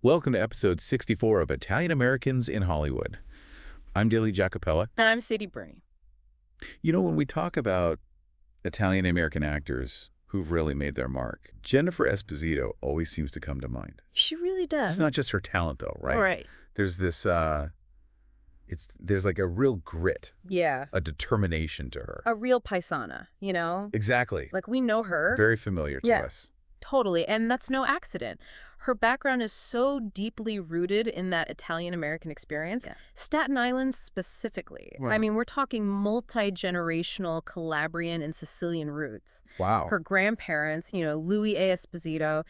Welcome to episode 64 of Italian Americans in Hollywood. I'm Daley Giacopella. And I'm Sadie Bruni. You know, when we talk about Italian American actors who've really made their mark, Jennifer Esposito always seems to come to mind. She really does. It's not just her talent, though, right? Right. There's this, there's like a real grit, Yeah. a determination to her. A real paisana, you know? Exactly. Like, we know her. Very familiar to us. Totally. And that's no accident. Her background is so deeply rooted in that Italian-American experience. Yeah. Staten Island specifically. Right. I mean, we're talking multi-generational Calabrian and Sicilian roots. Wow. Her grandparents, Louis A. Esposito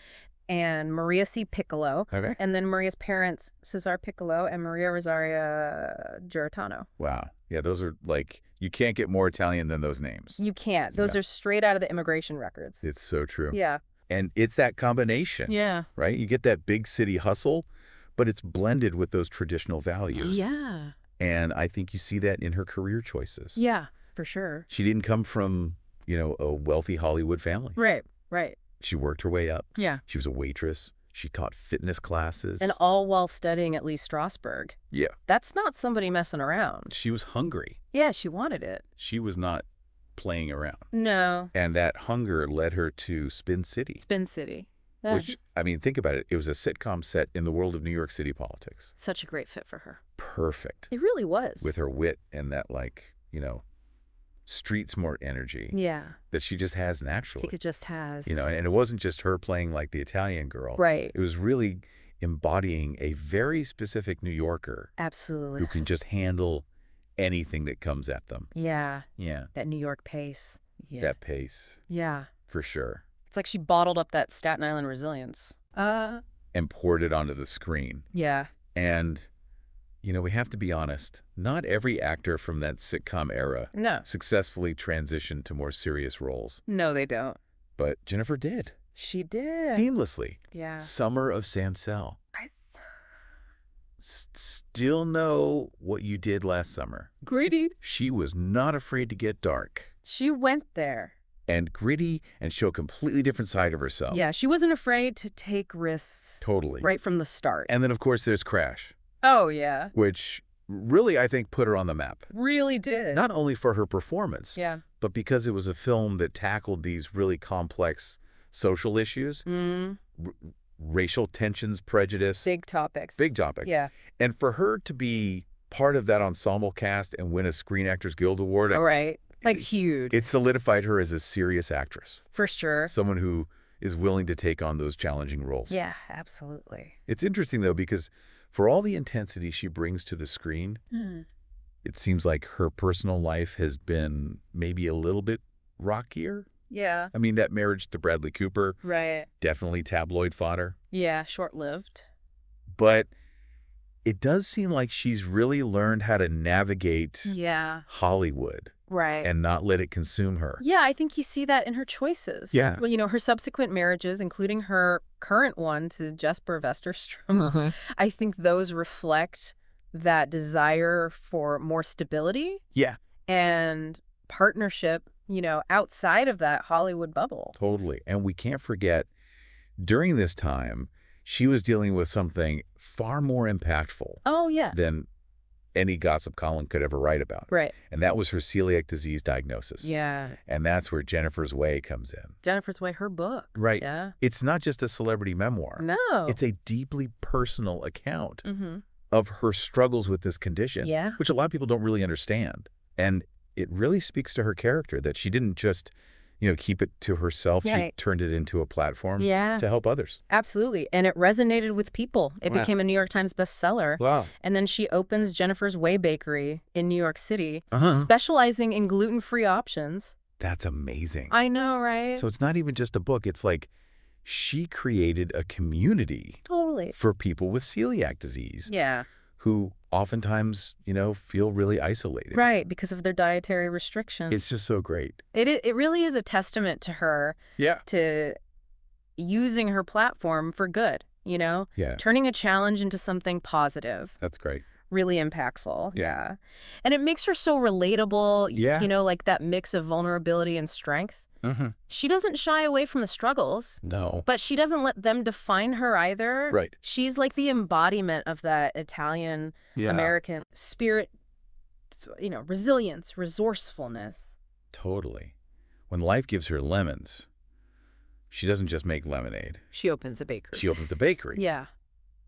and Maria C. Piccolo. Okay. And then Maria's parents, Cesar Piccolo and Maria Rosaria Giordano. Wow. Yeah, those are like, you can't get more Italian than those names. You can't. Those are straight out of the immigration records. It's so true. Yeah. And it's that combination. Yeah. Right? You get that big city hustle, but it's blended with those traditional values. Yeah. And I think you see that in her career choices. Yeah, for sure. She didn't come from, a wealthy Hollywood family. Right, right. She worked her way up. Yeah. She was a waitress. She taught fitness classes. And all while studying at least Strasberg. Yeah. That's not somebody messing around. She was hungry. Yeah, she wanted it. She was not playing around. No. And that hunger led her to Spin City. Spin City. Which, I mean, think about it. It was a sitcom set in the world of New York City politics. Such a great fit for her. Perfect. It really was. With her wit and that, street smart energy. Yeah. That she just has naturally. I think it just has. And it wasn't just her playing like the Italian girl. Right. It was really embodying a very specific New Yorker. Absolutely. Who can just handle anything that comes at them. Yeah. Yeah. That New York pace. Yeah. That pace. Yeah. For sure. It's like she bottled up that Staten Island resilience. And poured it onto the screen. Yeah. And, we have to be honest, not every actor from that sitcom era successfully transitioned to more serious roles. No, they don't. But Jennifer did. She did. Seamlessly. Yeah. Summer of Sansell. Still know what you did last summer. Gritty. She was not afraid to get dark. She went there. And gritty and show a completely different side of herself. Yeah, she wasn't afraid to take risks. Totally. Right from the start. And then, of course, there's Crash. Oh, yeah. Which really, I think, put her on the map. Really did. Not only for her performance, but because it was a film that tackled these really complex social issues. Racial tensions, prejudice. Big topics. Big topics. Yeah. And for her to be part of that ensemble cast and win a Screen Actors Guild Award. All right. Like huge. It solidified her as a serious actress. For sure. Someone who is willing to take on those challenging roles. Yeah, absolutely. It's interesting, though, because for all the intensity she brings to the screen, it seems like her personal life has been maybe a little bit rockier. Yeah. I mean, that marriage to Bradley Cooper. Right. Definitely tabloid fodder. Yeah, short-lived. But it does seem like she's really learned how to navigate Hollywood. Right. And not let it consume her. Yeah, I think you see that in her choices. Yeah. Well, her subsequent marriages, including her current one to Jesper Westerstrom, I think those reflect that desire for more stability. Yeah. And partnership, outside of that Hollywood bubble. Totally. And we can't forget, during this time, she was dealing with something far more impactful. Oh, yeah. Than any gossip column could ever write about. Right. And that was her celiac disease diagnosis. Yeah. And that's where Jennifer's Way comes in. Jennifer's Way, her book. Right. Yeah. It's not just a celebrity memoir. No. It's a deeply personal account of her struggles with this condition, which a lot of people don't really understand. And it really speaks to her character that she didn't just, keep it to herself. She turned it into a platform to help others. Absolutely. And it resonated with people. It became a New York Times bestseller. Wow. And then she opens Jennifer's Way Bakery in New York City, specializing in gluten-free options. That's amazing. I know, right? So it's not even just a book. It's like she created a community for people with celiac disease. Yeah. Who oftentimes, feel really isolated. Right, because of their dietary restrictions. It's just so great. It really is a testament to her. Yeah. To using her platform for good, Yeah. Turning a challenge into something positive. That's great. Really impactful. Yeah. And it makes her so relatable. Yeah. Like that mix of vulnerability and strength. She doesn't shy away from the struggles. No. But she doesn't let them define her either. Right. She's like the embodiment of that Italian American spirit, resilience, resourcefulness. Totally. When life gives her lemons, she doesn't just make lemonade. She opens a bakery. She opens a bakery. Yeah.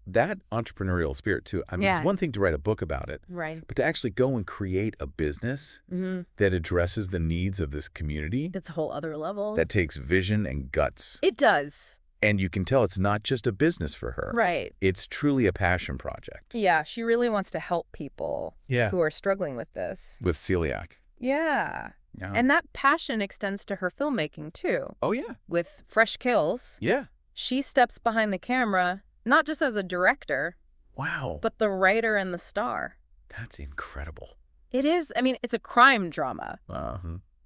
That entrepreneurial spirit, too. I mean, it's one thing to write a book about it. Right. But to actually go and create a business that addresses the needs of this community. That's a whole other level. That takes vision and guts. It does. And you can tell it's not just a business for her. Right. It's truly a passion project. Yeah. She really wants to help people who are struggling with this. With celiac. Yeah. And that passion extends to her filmmaking, too. Oh, yeah. With Fresh Kills. Yeah. She steps behind the camera, not just as a director. Wow. But the writer and the star. That's incredible. It is. I mean, it's a crime drama.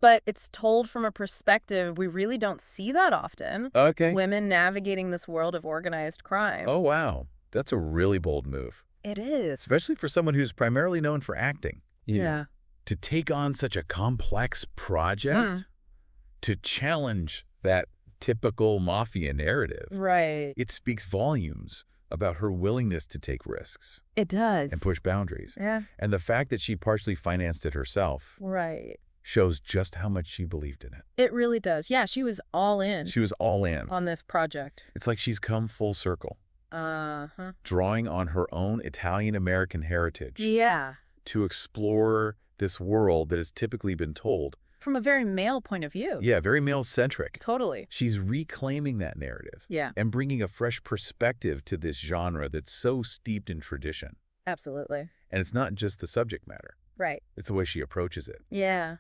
But it's told from a perspective we really don't see that often. Okay. Women navigating this world of organized crime. Oh, wow. That's a really bold move. It is. Especially for someone who's primarily known for acting. Yeah. To take on such a complex project, to challenge that typical mafia narrative. Right. It speaks volumes about her willingness to take risks. It does. And push boundaries. Yeah. And the fact that she partially financed it herself. Right. Shows just how much she believed in it. It really does. Yeah, she was all in. She was all in. On this project. It's like she's come full circle. Drawing on her own Italian-American heritage. Yeah. To explore this world that has typically been told. From a very male point of view. Yeah, very male-centric. Totally. She's reclaiming that narrative. Yeah. And bringing a fresh perspective to this genre that's so steeped in tradition. Absolutely. And it's not just the subject matter. Right. It's the way she approaches it. Yeah.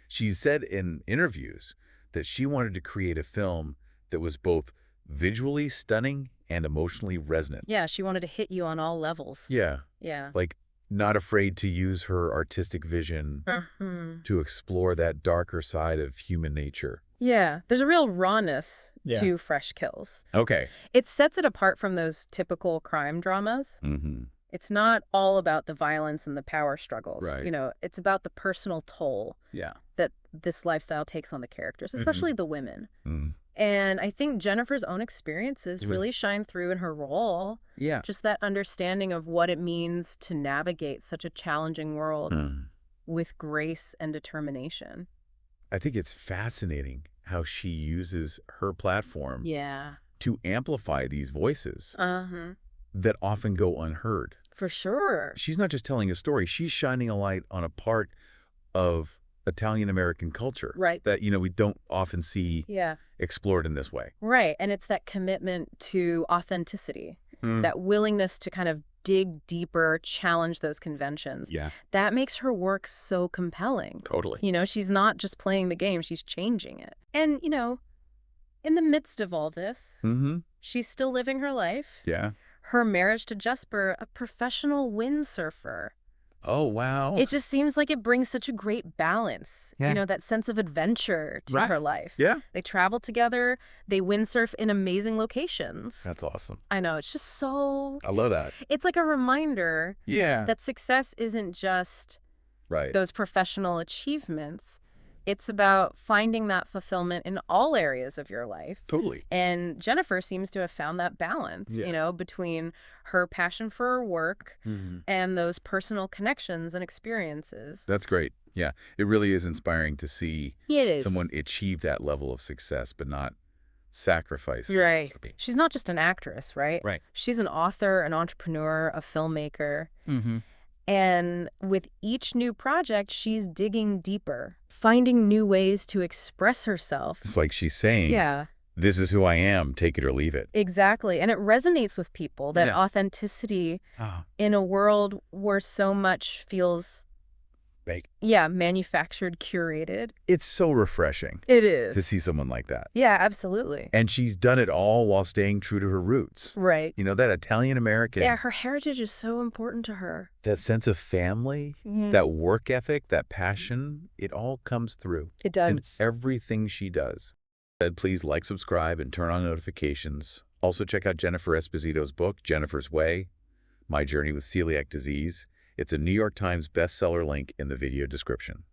She said in interviews that she wanted to create a film that was both visually stunning and emotionally resonant. Yeah, she wanted to hit you on all levels. Yeah. Yeah. Like, not afraid to use her artistic vision to explore that darker side of human nature. Yeah, there's a real rawness to Fresh Kills. Okay. It sets it apart from those typical crime dramas. It's not all about the violence and the power struggles. Right. It's about the personal toll that this lifestyle takes on the characters, especially the women. And I think Jennifer's own experiences really shine through in her role. Yeah. Just that understanding of what it means to navigate such a challenging world with grace and determination. I think it's fascinating how she uses her platform to amplify these voices that often go unheard. For sure. She's not just telling a story. She's shining a light on a part of Italian-American culture that, we don't often see explored in this way. Right. And it's that commitment to authenticity, that willingness to kind of dig deeper, challenge those conventions. Yeah. That makes her work so compelling. Totally. She's not just playing the game, she's changing it. And, in the midst of all this, she's still living her life. Yeah. Her marriage to Jesper, a professional windsurfer. Oh, wow. It just seems like it brings such a great balance, that sense of adventure to her life. Yeah. They travel together. They windsurf in amazing locations. That's awesome. I know. It's just so... I love that. It's like a reminder that success isn't just those professional achievements. It's about finding that fulfillment in all areas of your life. Totally. And Jennifer seems to have found that balance, between her passion for her work and those personal connections and experiences. That's great. Yeah. It really is inspiring to see someone achieve that level of success, but not sacrifice. Right. She's not just an actress, right? Right. She's an author, an entrepreneur, a filmmaker. And with each new project, she's digging deeper, finding new ways to express herself. It's like she's saying, this is who I am, take it or leave it. Exactly. And it resonates with people, that authenticity in a world where so much feels... Fake. Yeah, manufactured, curated. It's so refreshing. It is. To see someone like that. Yeah, absolutely. And she's done it all while staying true to her roots. Right. That Italian-American. Yeah, her heritage is so important to her. That sense of family, that work ethic, that passion, it all comes through. It does. In everything she does. Please like, subscribe, and turn on notifications. Also check out Jennifer Esposito's book, Jennifer's Way, My Journey with Celiac Disease. It's a New York Times bestseller, link in the video description.